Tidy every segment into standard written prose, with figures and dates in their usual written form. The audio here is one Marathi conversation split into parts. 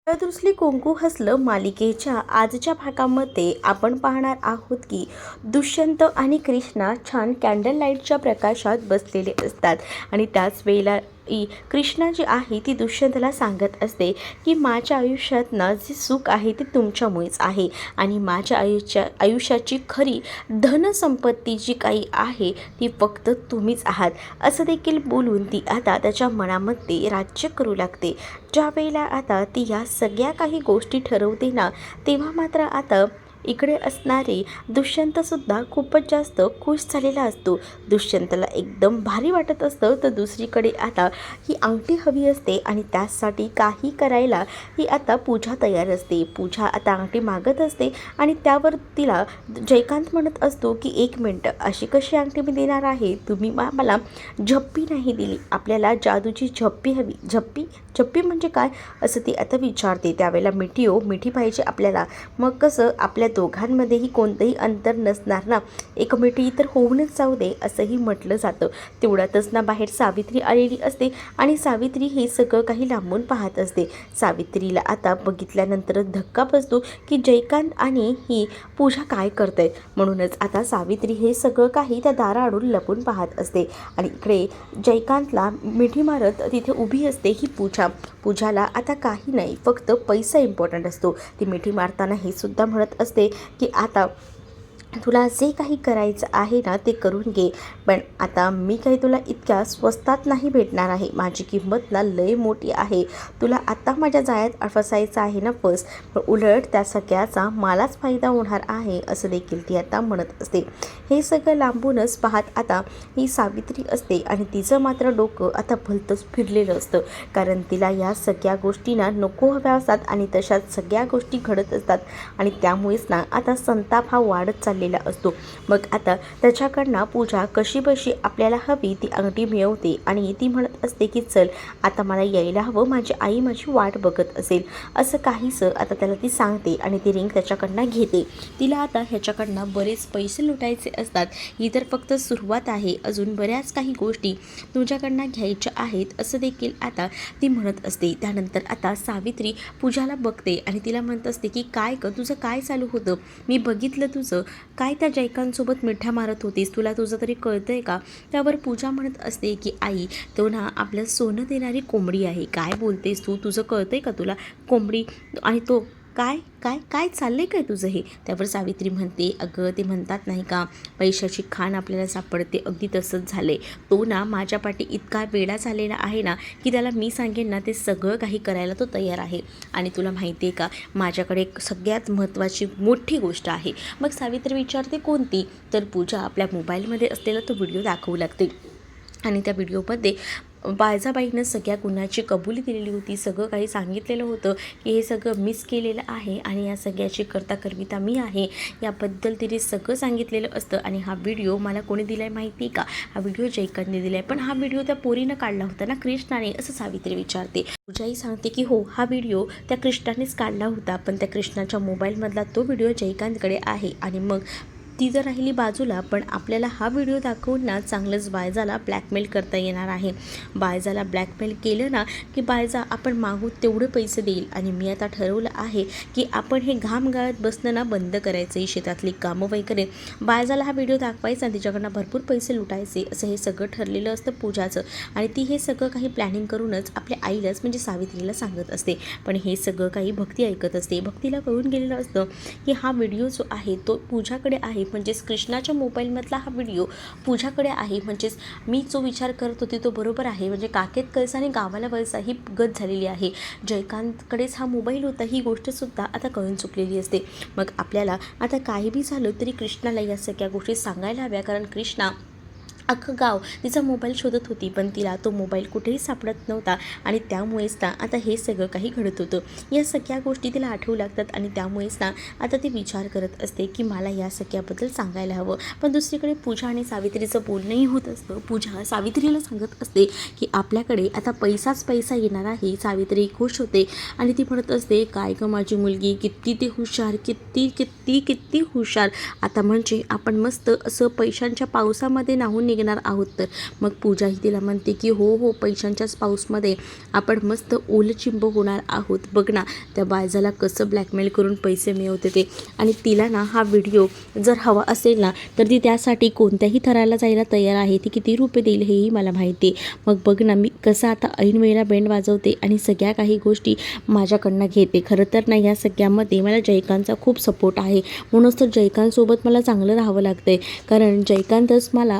हळद कुंकू हसलं मालिकेच्या आजच्या भागामध्ये आपण पाहणार आहोत की दुष्यंत आणि कृष्णा छान कॅन्डल लाईटच्या प्रकाशात बसलेले असतात आणि त्याच वेळेला कृष्णा जी आहे ती दुष्यंतला सांगत असते की माझ्या आयुष्यात ना जे सुख आहे ते तुमच्यामुळेच आहे आणि माझ्या आयुष्याची खरी धनसंपत्ती जी काही आहे ती फक्त तुम्हीच आहात असं देखील बोलून ती आता त्याच्या मनामध्ये राज्य करू लागते। ज्या वेळेला आता ती या सगळ्या काही गोष्टी ठरवते ना तेव्हा मात्र आता इकडे असणारे दुष्यंतसुद्धा खूपच जास्त खुश झालेला असतो। दुष्यंतला एकदम भारी वाटत असतं। तर दुसरीकडे आता ही अंगठी हवी असते आणि त्यासाठी काही करायला ही आता पूजा तयार असते। पूजा आता अंगठी मागत असते आणि त्यावर तिला जयकांत म्हणत असतो की 1 मिनटं, अशी कशी अंगठी मी देणार आहे? तुम्ही मला झप्पी नाही दिली, आपल्याला जादूची झप्पी हवी। झप्पी झप्पी म्हणजे काय असं ती आता विचारते। त्यावेळेला मिठी पाहिजे आपल्याला। मग कसं आपल्या दोघांमध्येही कोणतंही अंतर नसणार ना, एक मिठी तर होऊनच जाऊ दे असंही म्हटलं जातं। तेवढ्यातच ना बाहेर सावित्री आलेली असते आणि सावित्री हे सगळं काही लांबून पाहत असते। सावित्रीला आता बघितल्यानंतर धक्का बसतो की जयकांत आणि ही पूजा काय करतायत। म्हणूनच आता सावित्री हे सगळं काही त्या दाराआडून लपून पाहत असते आणि इकडे जयकांतला मिठी मारत तिथे उभी असते ही पूजाला आता काही नाही, फक्त पैसा इम्पॉर्टंट असतो। ती मिठी मारताना हे सुद्धा म्हणत असते की आता तुला जे काही करायचं आहे ना ते करून घे, पण आता मी काही तुला इतक्या स्वस्तात नाही भेटणार आहे। माझी किंमत ना लय मोठी आहे। तुला आता माझ्या जाळ्यात फसायचं आहे ना फस, पण उलट त्या सगळ्याचा मलाच फायदा होणार आहे असं देखील ती आता म्हणत असते। हे सगळं लांबूनच पाहत आता ही सावित्री असते आणि तिचं मात्र डोकं आता भलतंच फिरलेलं असतं, कारण तिला या सगळ्या गोष्टींना नको हव्या असतात आणि तशाच सगळ्या गोष्टी घडत असतात आणि त्यामुळेच ना आता संताप हा वाढत चाललेला असतो। मग आता त्याच्याकडनं पूजा कशी बशी आपल्याला हवी ती अंगठी मिळवते आणि ती म्हणत असते की चल आता मला यायला हवं, माझी आई माझी वाट बघत असेल असं काहीसं आता त्याला ती सांगते आणि ती रिंग त्याच्याकडनं घेते। तिला आता ह्याच्याकडनं बरेच पैसे लुटायचे असतात। ही तर फक्त सुरुवात आहे, अजून बऱ्याच काही गोष्टी तुझ्याकडनं घ्यायच्या आहेत असं देखील आता ती म्हणत असते। त्यानंतर आता सावित्री पूजाला बघते आणि तिला म्हणत असते की काय ग तुझं काय चालू होतं? मी बघितलं तुझं काय त्या जयकांतसोबत मिठ्या मारत होतीस, तुला तुझं तरी कळतंय का? त्यावर पूजा म्हणत असते की आई तो ना आपल्या सोनं देणारी कोंबडी आहे। काय बोलतेस तू? तुझं कळतंय का तुला? कोंबडी आणि तो काय काय काय चाललंय काय तुझं हे? त्यावर सावित्री म्हणते अगं ते म्हणतात नाही का पैशाची खाण आपल्याला सापडते, अगदी तसंच झालंय। तो ना माझ्या पाठी इतका वेडा झालेला आहे ना की त्याला मी सांगेन ना ते सगळं काही करायला तो तयार आहे। आणि तुला माहिती आहे का माझ्याकडे एक सगळ्यात महत्त्वाची मोठी गोष्ट आहे। मग सावित्री विचारते कोणती? तर पूजा आपल्या मोबाईलमध्ये असलेला तो व्हिडिओ दाखवू लागते आणि त्या व्हिडिओमध्ये बायजाबाईनं सगळ्या गुन्ह्याची कबुली दिलेली होती। सगळं काही सांगितलेलं होतं की हे सगळं मिस केलेलं आहे आणि या सगळ्याची करता मी आहे, याबद्दल तिने सगळं सांगितलेलं असतं। आणि हा व्हिडिओ मला कोणी दिला आहे माहिती का? हा व्हिडिओ जयकांतने दिला आहे। पण हा व्हिडिओ त्या पोरीनं काढला होता ना कृष्णाने, असं सावित्री विचारते। पूजाही सांगते की हो हा व्हिडिओ त्या कृष्णानेच काढला होता, पण त्या कृष्णाच्या मोबाईलमधला तो व्हिडिओ जयकांतकडे आहे। आणि मग ती जर राहिली बाजूला, पण आपल्याला हा व्हिडिओ दाखवून ना चांगलंच बायजाला ब्लॅकमेल करता येणार आहे। बायजाला ब्लॅकमेल केलं ना की बायजा आपण मागू तेवढे पैसे देईल आणि मी आता ठरवलं आहे की आपण हे घाम गाळत बसणं ना बंद करायचं आहे, शेतातली कामं वगैरे बायजाला हा व्हिडिओ दाखवायचा आणि तिच्याकडनं भरपूर पैसे लुटायचे, असं हे सगळं ठरलेलं असतं पूजाचं। आणि ती हे सगळं काही प्लॅनिंग करूनच आपल्या आईलाच म्हणजे सावित्रीला सांगत असते। पण हे सगळं काही भक्ती ऐकत असते। भक्तीला कळून गेलेलं असतं की हा व्हिडिओ जो आहे तो पूजाकडे आहे, म्हणजेच कृष्णाच्या मोबाईलमधला हा व्हिडिओ पूजाकडे आहे, म्हणजेच मी जो विचार करत होते तो बरोबर आहे। म्हणजे काकेत कळसा आणि गावाला वळसा ही गत झालेली आहे। जयकांतकडेच हा मोबाईल होता ही गोष्टसुद्धा आता कळून चुकलेली असते। मग आपल्याला आता काही बी झालं तरी कृष्णाला या सगळ्या गोष्टी सांगायला हव्या, कारण कृष्णा अख्खं गाव तिचा मोबाईल शोधत होती, पण तिला तो मोबाईल कुठेही सापडत नव्हता आणि त्यामुळेच ना आता हे सगळं काही घडत होतं। या सगळ्या गोष्टी तिला आठवू लागतात आणि त्यामुळेच ना आता ती विचार करत असते की मला या सगळ्याबद्दल सांगायला हवं। पण दुसरीकडे पूजा आणि सावित्रीचं बोलणंही होत असतं। पूजा सावित्रीला सांगत असते की आपल्याकडे आता पैसाच पैसा येणार आहे। सावित्री खुश होते आणि ती म्हणत असते काय गं माझी मुलगी, किती ते हुशार, किती किती किती हुशार। आता म्हणजे आपण मस्त असं पैशांच्या पावसामध्ये नाहून निघणार आहोत तर. मग पूजाही तिला म्हणते की हो पैशांच्याच पाऊसमध्ये आपण मस्त ओलचिंब होणार आहोत. बघ ना त्या बायजाला कसं ब्लॅकमेल करून पैसे मिळवते ते. आणि तिला ना हा व्हिडिओ जर हवा असेल ना तर ती त्यासाठी कोणत्याही थराला जायला तयार आहे. ती किती रुपये देईल हेही मला माहिती आहे. मग बघ ना मी कसं आता ऐन वेळेला बँड वाजवते आणि सगळ्या काही गोष्टी माझ्याकडनं घेते. खरं तर ना या सगळ्यामध्ये मला जयकांतचा खूप सपोर्ट आहे. म्हणूनच तर जयकांतसोबत मला चांगलं राहावं लागतं आहे. कारण जयकांतच मला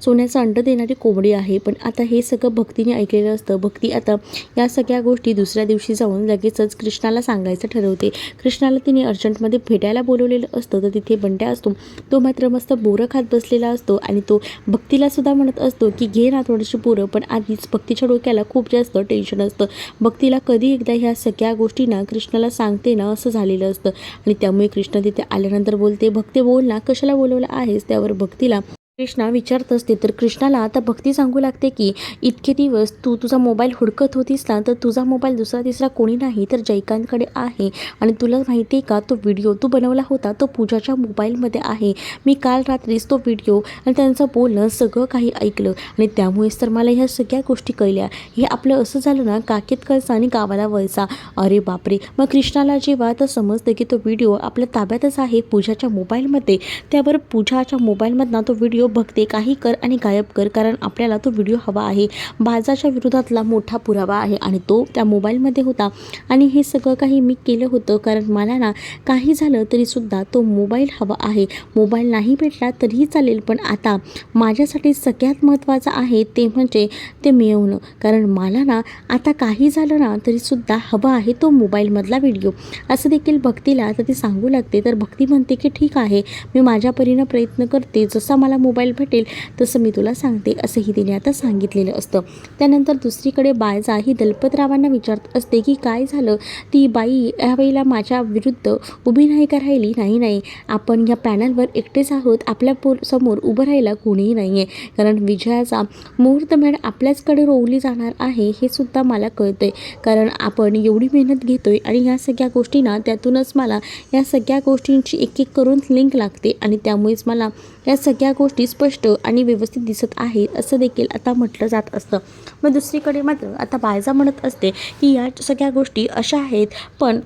सोन्याचं अंड देणारी कोंबडी आहे. पण आता हे सगळं भक्तीने ऐकलेलं असतं. भक्ती आता या सगळ्या गोष्टी दुसऱ्या दिवशी जाऊन लगेचच कृष्णाला सांगायचं ठरवते. कृष्णाला तिने अर्जंटमध्ये भेटायला बोलवलेलं असतं तर तिथे बंट्या असतो. तो मात्र मस्त बोरं खात बसलेला असतो आणि तो भक्तीला सुद्धा म्हणत असतो की घे ना थोडीशी पोरं. पण आधीच भक्तीच्या डोक्याला खूप जास्त टेन्शन असतं. भक्तीला कधी एकदा ह्या सगळ्या गोष्टी ना कृष्णाला सांगते ना असं झालेलं असतं. आणि त्यामुळे कृष्ण तिथे आल्यानंतर बोलते भक्ती बोल ना कशाला बोलवलं आहेस. त्यावर भक्तीला कृष्णा विचारत असते तर कृष्णाला आता भक्ती सांगू लागते की इतके दिवस तू तुझा मोबाईल हुडकत होतीस ना तर तुझा मोबाईल दुसरा तिसरा कोणी नाही तर जयकांतकडे आहे. आणि तुला माहिती आहे का तो व्हिडिओ तू बनवला होता तो पूजाच्या मोबाईलमध्ये आहे. मी काल रात्रीच तो व्हिडिओ आणि त्यांचं बोलणं सगळं काही ऐकलं आणि त्यामुळेच तर मला ह्या सगळ्या गोष्टी कळल्या. हे आपलं असं झालं ना काकेत कळसा आणि गावाला वळसा. अरे बापरे. मग कृष्णाला जेव्हा आता समजतं की तो व्हिडिओ आपल्या ताब्यातच आहे पूजाच्या मोबाईलमध्ये त्यावर पूजाच्या मोबाईलमधनं तो व्हिडिओ बघते. काही कर आणि गायब कर कारण आपल्याला तो व्हिडिओ हवा आहे. बाजाच्या विरोधातला मोठा पुरावा आहे आणि तो त्या मोबाईलमध्ये होता. आणि हे सगळं काही मी केलं होतं कारण मला ना काही झालं तरीसुद्धा तो मोबाईल हवा आहे. मोबाईल नाही भेटला तरीही चालेल पण आता माझ्यासाठी सगळ्यात महत्त्वाचं आहे ते म्हणजे ते मिळवणं. कारण मला ना आता काही झालं ना तरीसुद्धा हवा आहे तो मोबाईलमधला व्हिडिओ. असं देखील भक्तीला आता ती सांगू लागते. तर भक्ती म्हणते की ठीक आहे मी माझ्या परीनं प्रयत्न करते. जसा मला मोबाईल भेटेल तसं मी तुला सांगते असंही तिने आता सांगितलेलं असतं. त्यानंतर दुसरीकडे बायजा ही दलपतरावांना विचारत असते की काय झालं. ती बाई यावेळेला माझ्या विरुद्ध उभी नाही का राहिली. नाही आपण या पॅनलवर एकटेच आहोत. आपल्या समोर उभं राहायला कोणीही नाही आहे. कारण विजयाचा मुहूर्तमेढ आपल्याचकडे रोवली जाणार आहे हे सुद्धा मला कळतं आहे. कारण आपण एवढी मेहनत घेतो आहे आणि ह्या सगळ्या गोष्टींना त्यातूनच मला या सगळ्या गोष्टींची एक एक करून लिंक लागते आणि त्यामुळेच मला या सगळ्या गोष्टी स्पष्ट आणि व्यवस्थित दिसत आहेत असं देखील आता म्हटलं जात असतं. मग दुसरीकडे मात्र आता बायजा म्हणत असते की या सगळ्या गोष्टी अशा आहेत पण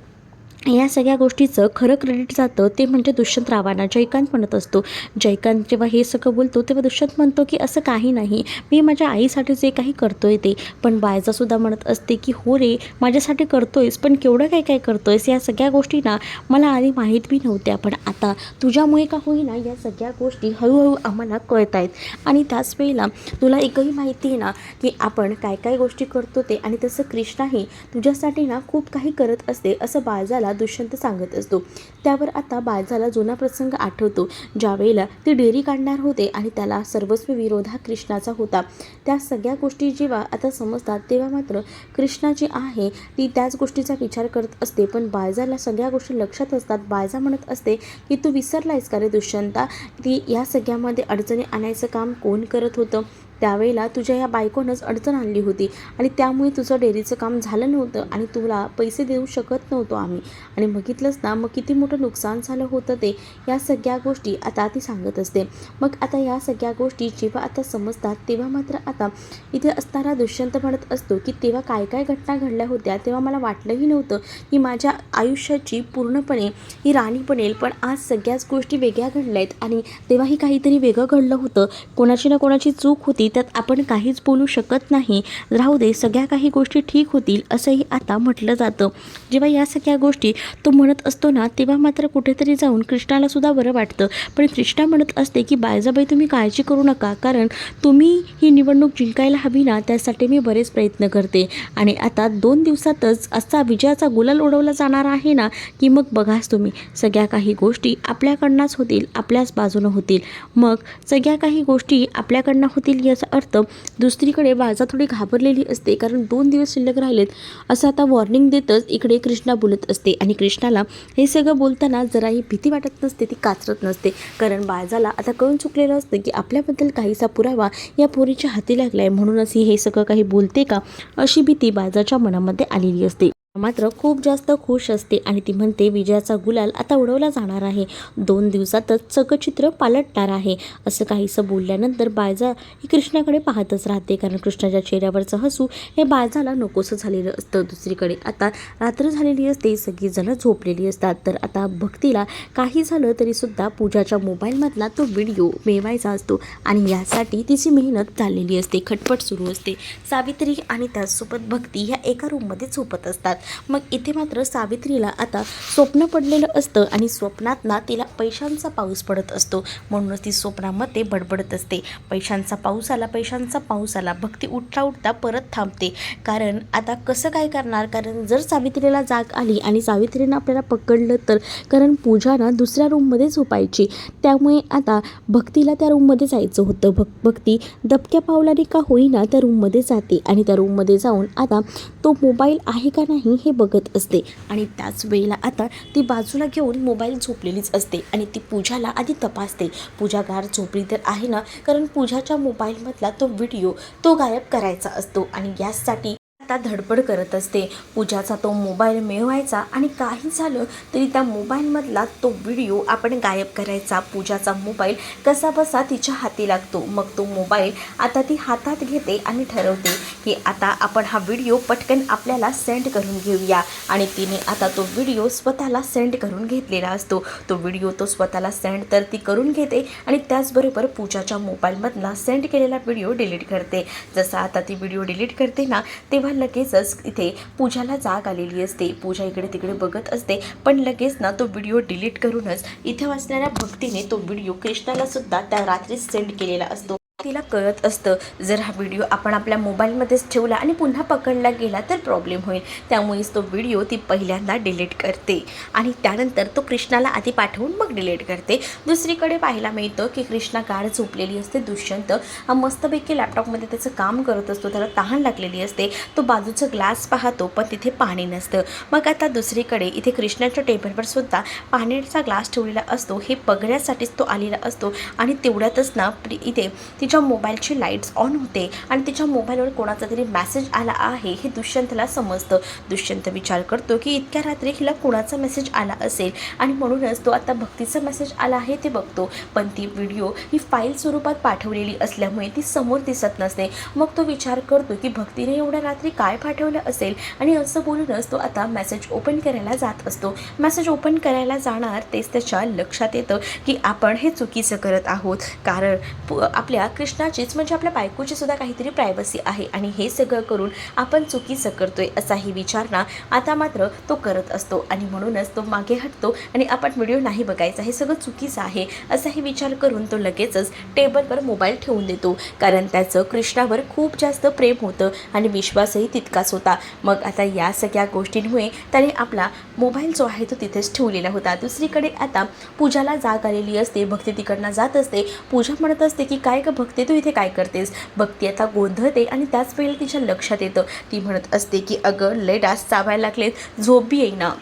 या सगळ्या गोष्टीचं खरं क्रेडिट जातं ते म्हणजे दुष्यंतरावांना. जयकांत म्हणत असतो. जयकांत जेव्हा हे सगळं बोलतो तेव्हा दुष्यंत म्हणतो की असं काही नाही मी माझ्या आईसाठी जे काही करतोय ते. पण बायजासुद्धा म्हणत असते की हो रे माझ्यासाठी करतोयस पण केवढं काय करतोयस या सगळ्या गोष्टी ना मला आधी माहीत बी नव्हत्या. पण आता तुझ्यामुळे का होईना या सगळ्या गोष्टी हळूहळू आम्हाला कळत आहेत. आणि त्याच वेळेला तुला एकही माहिती आहे ना की आपण काय गोष्टी करतो ते. आणि तसं कृष्णाही तुझ्यासाठी ना खूप काही करत असते असं बायजाला दुष्यंत सांगत असतो. त्यावर आता बायजाला जुना प्रसंग आठवतो ज्यावेळेला ते डेअरी काढणार होते आणि त्याला सर्वस्वी विरोध हा कृष्णाचा होता. त्या सगळ्या गोष्टी जेव्हा आता समजतात तेव्हा मात्र कृष्णा जी आहे ती त्याच गोष्टीचा विचार करत असते. पण बायजाला सगळ्या गोष्टी लक्षात असतात. बायजा म्हणत असते की तू विसरलायस का रे दुष्यंता ती या सगळ्यामध्ये अडचणी आणायचं काम कोण करत होतं. त्यावेळेला तुझ्या या बायकोनंच अडचण आणली होती आणि त्यामुळे तुझं डेअरीचं काम झालं नव्हतं आणि तुला पैसे देऊ शकत नव्हतो आम्ही. आणि बघितलंच ना मग किती मोठं नुकसान झालं होतं ते. या सगळ्या गोष्टी आता ती सांगत असते. मग आता या सगळ्या गोष्टी जेव्हा आता समजतात तेव्हा मात्र आता इथे असताना दुष्यंत म्हणत असतो की तेव्हा काय घटना घडल्या होत्या तेव्हा मला वाटलंही नव्हतं की माझ्या आयुष्याची पूर्णपणे ही राणी बनेल. पण आज सगळ्याच गोष्टी वेगळ्या घडल्या आहेत आणि तेव्हाही काहीतरी वेगळं घडलं होतं. कोणाची ना कोणाची चूक होती त्यात आपण काहीच बोलू शकत नाही. राहू दे सगळ्या काही गोष्टी ठीक होतील असंही आता म्हटलं जातं. जेव्हा या सगळ्या गोष्टी तो म्हणत असतो ना तेव्हा मात्र कुठेतरी जाऊन कृष्णाला सुद्धा बरं वाटतं. पण कृष्णा म्हणत असते की बायजाबाई तुम्ही काळजी करू नका कारण तुम्ही ही निवडणूक जिंकायला हवी ना त्यासाठी मी बरेच प्रयत्न करते. आणि आता 2 दिवसातच असा विजयाचा गुलाल उडवला जाणार आहे ना की मग बघाच तुम्ही सगळ्या काही गोष्टी आपल्याकडनंच होतील आपल्याच बाजूनं होतील. मग सगळ्या काही गोष्टी आपल्याकडनं होतील याचा अर्थ दुसरीकडे बायजा थोडी घाबरलेली असते कारण 2 दिवस शिल्लक राहिलेत असं आता वॉर्निंग देतच इकडे कृष्णा बोलत असते. आणि कृष्णाला हे सगळं बोलताना जराही भीती वाटत नसते ती काचरत नसते. कारण बायजाला आता कळून चुकलेलं असतं की आपल्याबद्दल काहीसा पुरावा या पोरीच्या हाती लागला आहे म्हणूनच ही हे सगळं काही बोलते का अशी भीती बायजाच्या मनामध्ये आलेली असते. मात्र खूप जास्त खुश असते आणि ती म्हणते विजयाचा गुलाल आता उडवला जाणार आहे, 2 दिवसातच सगळं चित्र पालटणार आहे. असं काहीसं बोलल्यानंतर बायजा ही कृष्णाकडे पाहतच राहते, कारण कृष्णाच्या चेहऱ्यावरचं हसू हे बायजाला नकोसं झालेलं असतं. दुसरीकडे आता रात्र झालेली असते, सगळीजणं झोपलेली असतात. तर आता भक्तीला काही झालं तरीसुद्धा पूजाच्या मोबाईलमधला तो व्हिडिओ मिळवायचा असतो आणि यासाठी तिची मेहनत चाललेली असते, खटपट सुरू असते. सावित्री आणि त्याचसोबत भक्ती ह्या एका रूममध्ये झोपत असतात. मग इथे मात्र सावित्रीला आता स्वप्न पडलेलं असतं आणि स्वप्नात ना तिला पैशांचा पाऊस पडत असतो. म्हणूनच ती स्वप्नामध्ये बडबडत असते, पैशांचा पाऊस आला, पैशांचा पाऊस आला. भक्ती उठता उठता परत थांबते, कारण आता कसं काय करणार, कारण जर सावित्रीला जाग आली आणि सावित्रीनं आपल्याला पकडलं तर, कारण पूजा ना दुसऱ्या रूममध्ये झोपायची, त्यामुळे आता भक्तीला त्या रूममध्ये जायचं होतं. भक्ती दबक्या पावलाने का होईना त्या रूममध्ये जाते आणि त्या रूममध्ये जाऊन आता तो मोबाईल आहे का नाही हे बघत असते. आणि त्याच वेळेला आता ती बाजूला घेऊन मोबाईल झोपलेलीच असते आणि ती पूजाला आधी तपासते, पूजा गाढ झोपली तर आहे ना, कारण पूजाच्या मोबाईलमधला तो व्हिडिओ तो गायब करायचा असतो आणि यासाठी आता धडपड करत असते. पूजाचा तो मोबाईल मिळवायचा आणि काही झालं तरी त्या मोबाईलमधला तो व्हिडिओ आपण गायब करायचा. पूजाचा मोबाईल कसा बसा तिच्या हाती लागतो. मग तो मोबाईल आता ती हातात घेते आणि ठरवते की आता आपण हा व्हिडिओ पटकन आपल्याला सेंड करून घेऊया. आणि तिने आता तो व्हिडिओ स्वतःला सेंड करून घेतलेला असतो. तो व्हिडिओ तो स्वतःला सेंड तर ती करून घेते आणि त्याचबरोबर पूजाच्या मोबाईलमधला सेंड केलेला व्हिडिओ डिलीट करते. जसा आता ती व्हिडिओ डिलीट करते ना, तेव्हा लगेचच इथे पूजाला जाग आलेली असते. पूजा इकडे तिकडे बघत असते, पण लगेच ना तो व्हिडिओ डिलीट करूनच इथे वाचणाऱ्या भक्तीने तो व्हिडिओ कृष्णाला सुद्धा त्या रात्री सेंड केलेला असतो. तिला कळत असतं, जर हा व्हिडिओ आपण आपल्या मोबाईलमध्येच ठेवला आणि पुन्हा पकडला गेला तर प्रॉब्लेम होईल, त्यामुळेच तो व्हिडिओ ती पहिल्यांदा डिलीट करते आणि त्यानंतर तो कृष्णाला आधी पाठवून मग डिलीट करते. दुसरीकडे पाहायला मिळतं की कृष्णा गाढ झोपलेली असते. दुष्यंत हा मस्तपैकी लॅपटॉपमध्ये त्याचं काम करत असतो, त्याला तहान लागलेली असते. तो बाजूचं ग्लास पाहतो, पण तिथे पाणी नसतं. मग आता दुसरीकडे इथे कृष्णाच्या टेबलवर सुद्धा पाण्याचा ग्लास ठेवलेला असतो, हे बघण्यासाठीच तो आलेला असतो. आणि तेवढ्यातच ना इथे तिच्या मोबाईलची लाईट्स ऑन होते आणि तिच्या मोबाईलवर कोणाचा तरी मेसेज आला आहे हे दुष्यंतला समजतं. दुष्यंत विचार करतो की इतक्या रात्री हिला कोणाचा मेसेज आला असेल आणि म्हणूनच तो आता भक्तीचा मेसेज आला आहे ते बघतो. पण ती व्हिडिओ ही फाईल स्वरूपात पाठवलेली असल्यामुळे ती समोर दिसत नसते. मग तो विचार करतो की भक्तीने एवढ्या रात्री काय पाठवलं असेल आणि असं बोलूनच तो आता मेसेज ओपन करायला जात असतो. मेसेज ओपन करायला जाणार तेच त्याच्या लक्षात येतं की आपण हे चुकीचं करत आहोत, कारण आपल्या कृष्णाचीच म्हणजे आपल्या बायकोची सुद्धा काहीतरी प्रायव्हसी आहे आणि हे सगळं करून आपण चुकीचं करतोय असाही विचार ना आता मात्र तो करत असतो. आणि म्हणूनच तो मागे हटतो आणि आपण व्हिडिओ नाही बघायचा, हे सगळं चुकीचं आहे असाही विचार करून तो लगेचच टेबलवर मोबाईल ठेवून देतो, कारण त्याचं कृष्णावर खूप जास्त प्रेम होतं आणि विश्वासही तितकाच होता. मग आता या सगळ्या गोष्टींमुळे त्याने आपला मोबाईल जो आहे तो तिथेच ठेवलेला होता. दुसरीकडे आता पूजाला जाग आलेली असते. भक्ती तिकडनं जात असते. पूजा म्हणत असते की काय ग भक्ती, तू इथे काय करतेस. भक्ती आता गोंधळते आणि त्याच वेळेला तिच्या लक्षात येतं. ती म्हणत असते की अगं लय डास चावायला लागलेत, झोप बी येईना,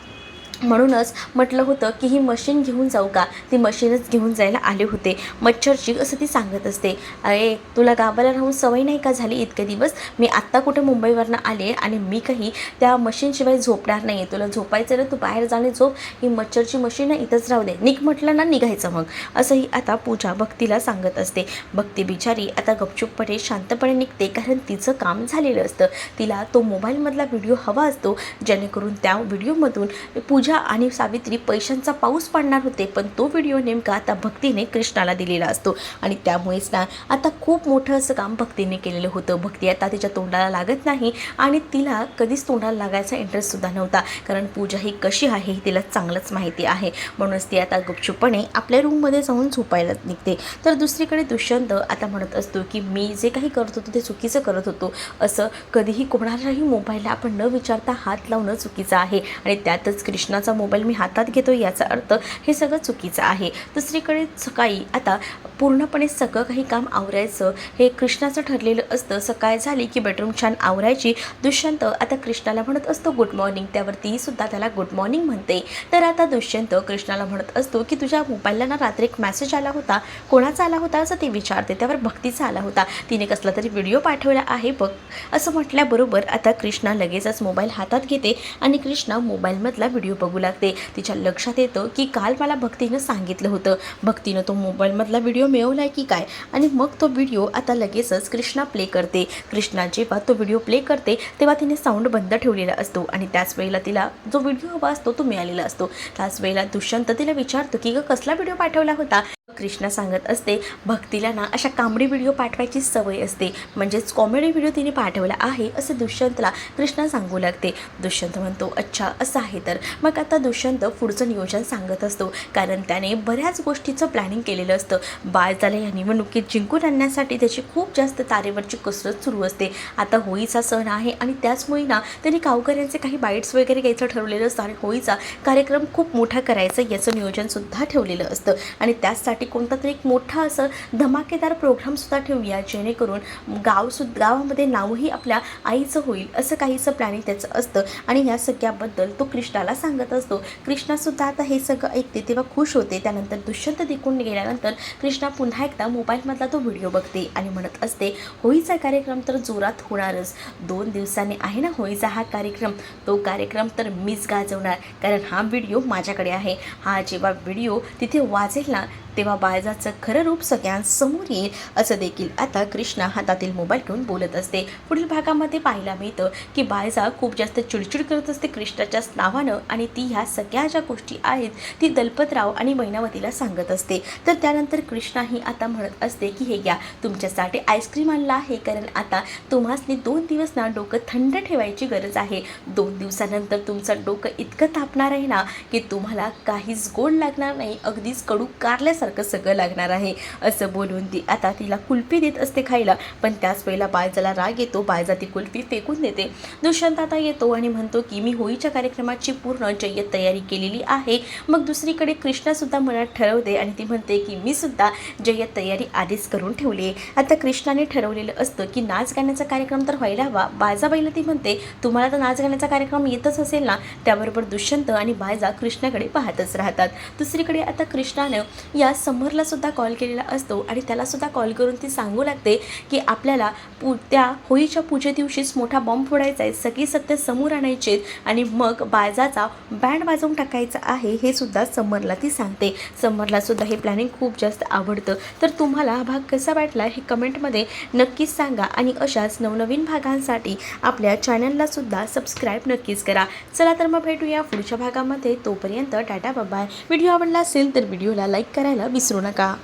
म्हणूनच म्हटलं होतं की ही मशीन घेऊन जाऊ का, ती मशीनच घेऊन जायला आले होते मच्छरची, असं ती सांगत असते. अरे तुला गावाला राहून सवय नाही का झाली इतके दिवस, मी आत्ता कुठे मुंबईवरनं आले आणि मी काही त्या मशीनशिवाय झोपणार नाही, तुला झोपायचं ना तू बाहेर जाणे झोप, ही मच्छरची मशीन ना इथंच राहू दे, निघ म्हटलं ना निघायचं मग, असंही आता पूजा भक्तीला सांगत असते. भक्ती बिचारी आता गपचूपपणे शांतपणे निघते, कारण तिचं काम झालेलं असतं. तिला तो मोबाईलमधला व्हिडिओ हवा असतो, जेणेकरून त्या व्हिडिओमधून पूजा आणि सावित्री पैशांचा पाऊस पडणार होते, पण तो व्हिडिओ नेमका आता भक्तीने कृष्णाला दिलेला असतो आणि त्यामुळेच ना आता खूप मोठं असं काम भक्तीने केलेलं होतं. भक्ती आता तिच्या तोंडाला लागत नाही आणि तिला कधीच तोंडाला लागायचा इंटरेस्टसुद्धा नव्हता, कारण पूजा ही कशी आहे हे तिला चांगलंच माहिती आहे. म्हणूनच ती आता गुपचूपणे आपल्या रूममध्ये जाऊन झोपायला निघते. तर दुसरीकडे दुष्यंत आता म्हणत असतो की मी जे काही करत होतो ते चुकीचं करत होतो, असं कधीही कोणालाही मोबाईलला आपण न विचारता हात लावणं चुकीचं आहे आणि त्यातच कृष्णाचा मोबाईल मी हातात घेतो याचा अर्थ हे सगळं चुकीचं आहे. दुसरीकडे सकाळी आता पूर्णपणे सगळं काही काम आवरायचं हे कृष्णाचं ठरलेलं असतं. सकाळ झाली की बेडरूम छान आवरायची. दुष्यंत आता कृष्णाला म्हणत असतो गुड मॉर्निंग, त्यावर ती सुद्धा त्याला गुड मॉर्निंग म्हणते. तर आता दुष्यंत कृष्णाला म्हणत असतो की तुझ्या मोबाईलला ना रात्री एक मेसेज आला होता, कोणाचा आला होता असं ती विचारते. त्यावर भक्तीचा आला होता, तिने कसला तरी व्हिडिओ पाठवला आहे बघ असं म्हटल्याबरोबर आता कृष्णा लगेचच मोबाईल हातात घेते आणि कृष्णा मोबाईलमधला व्हिडिओ बघू लागते. तिच्या लक्षात येतं की काल मला भक्तीनं सांगितलं होतं, भक्तीनं तो मोबाईलमधला व्हिडिओ मिळवलाय की काय. आणि मग तो व्हिडिओ आता लगेचच कृष्णा प्ले करते. कृष्णा जेव्हा तो व्हिडिओ प्ले करते तेव्हा तिने साऊंड बंद ठेवलेला असतो आणि त्याच वेळेला तिला जो व्हिडिओ हवा असतो तो मिळालेला असतो. त्याच वेळेला दुष्यंत तिला विचारतो की कसला व्हिडिओ पाठवला होता. कृष्णा सांगत असते भक्तीला ना अशा कामडी व्हिडिओ पाठवायची सवय असते, म्हणजेच कॉमेडी व्हिडिओ तिने पाठवला आहे असं दुष्यंतला कृष्णा सांगू लागते. दुष्यंत म्हणतो अच्छा असं आहे. तर मग आता दुष्यंत पुढचं नियोजन सांगत असतो, कारण त्याने बऱ्याच गोष्टीचं प्लॅनिंग केलेलं असतं. बाळजाला या निवडणुकीत जिंकून आणण्यासाठी त्याची खूप जास्त तारेवरची कसरत सुरू असते. आता होळीचा सण आहे आणि त्याचमुळे ना त्यांनी गावकऱ्यांचे काही बाईट्स वगैरे घ्यायचं ठरवलेलं असतं आणि होळीचा कार्यक्रम खूप मोठा करायचं याचं नियोजनसुद्धा ठेवलेलं असतं. आणि त्याचसाठी कोणता तरी एक मोठा असं धमाकेदार प्रोग्रामसुद्धा ठेवूया जेणेकरून गावामध्ये नावही आपल्या आईचं होईल असं काहीचं प्लॅनिंग त्याचं असतं. आणि या सगळ्याबद्दल तो कृष्णाला सांगत असतो. कृष्णासुद्धा आता हे सगळं ऐकते तेव्हा खुश होते. त्यानंतर दुष्यंत तिकून गेल्यानंतर कृष्णा पुन्हा एकदा मोबाईलमधला तो व्हिडिओ बघते आणि म्हणत असते होळीचा कार्यक्रम तर जोरात होणारच. 2 दिवसांनी आहे ना होळीचा हा कार्यक्रम, तो कार्यक्रम तर मीच गाजवणार, कारण हा व्हिडिओ माझ्याकडे आहे. हा जेव्हा व्हिडिओ तिथे वाजेल ना तेव्हा बाळजाचं खरं रूप सगळ्यांसमोर येईल असं देखील आता कृष्णा हातातील मोबाईल घेऊन बोलत असते. पुढील भागामध्ये पाहायला मिळतं की बाळजा खूप जास्त चिडचिड करत असते कृष्णाच्याच नावानं आणि ती ह्या सगळ्या ज्या गोष्टी आहेत ती दलपतराव आणि मैनावतीला सांगत असते. तर त्यानंतर कृष्णाही आता म्हणत असते की हे घ्या तुमच्यासाठी आईस्क्रीम आणला आहे, कारण आता तुम्हासनी 2 दिवस ना डोकं थंड ठेवायची गरज आहे. 2 दिवसानंतर तुमचं डोकं इतकं तापणार आहे ना की तुम्हाला काहीच गोड लागणार नाही, अगदीच कडू कारल्यासारखं सगळं लागणार आहे असं बोलून ती आता तिला कुल्फी देत असते खायला. पण त्याच वेळेला बाळजाला राग येतो, बाळजा ती कुल्फी फेकून देते. दुष्यंत आता येतो आणि म्हणतो की मी होळीच्या कार्यक्रमाची पूर्ण जय्यत तयारी केलेली आहे. मग दुसरीकडे कृष्णासुद्धा मनात ठरवते आणि ती म्हणते की मी सुद्धा जय्यत तयारी आधीच करून ठेवली आहे. आता कृष्णाने ठरवलेलं असतं की नाच गाण्याचा कार्यक्रम तर व्हायला हवा. बाळजाबाईला ती म्हणते तुम्हाला तर नाच गाण्याचा कार्यक्रम येतच असेल ना. त्याबरोबर दुष्यंत आणि बाळजा कृष्णाकडे पाहतच राहतात. दुसरीकडे आता कृष्णानं या समरला सुद्धा कॉल केलेला असतो आणि त्याला सुद्धा कॉल करून ती सांगू लागते की आपल्याला त्या होळीच्या पूजे दिवशीच मोठा बॉम्ब फोडायचा आहे, सगळी सत्य समोर आणायचे आणि मग बाळजाचा बँड वाजवून टाकायचा आहे हे सुद्धा समरला ती सांगते. समरला सुद्धा हे प्लॅनिंग खूप जास्त आवडतं. तर तुम्हाला हा भाग कसा वाटला हे कमेंटमध्ये नक्कीच सांगा आणि अशाच नवनवीन भागांसाठी आपल्या चॅनलला सुद्धा सबस्क्राईब नक्कीच करा. चला तर मग भेटूया पुढच्या भागामध्ये. तोपर्यंत टाटा बाय. व्हिडिओ आवडला असेल तर व्हिडिओला लाईक करायला विसरू नका.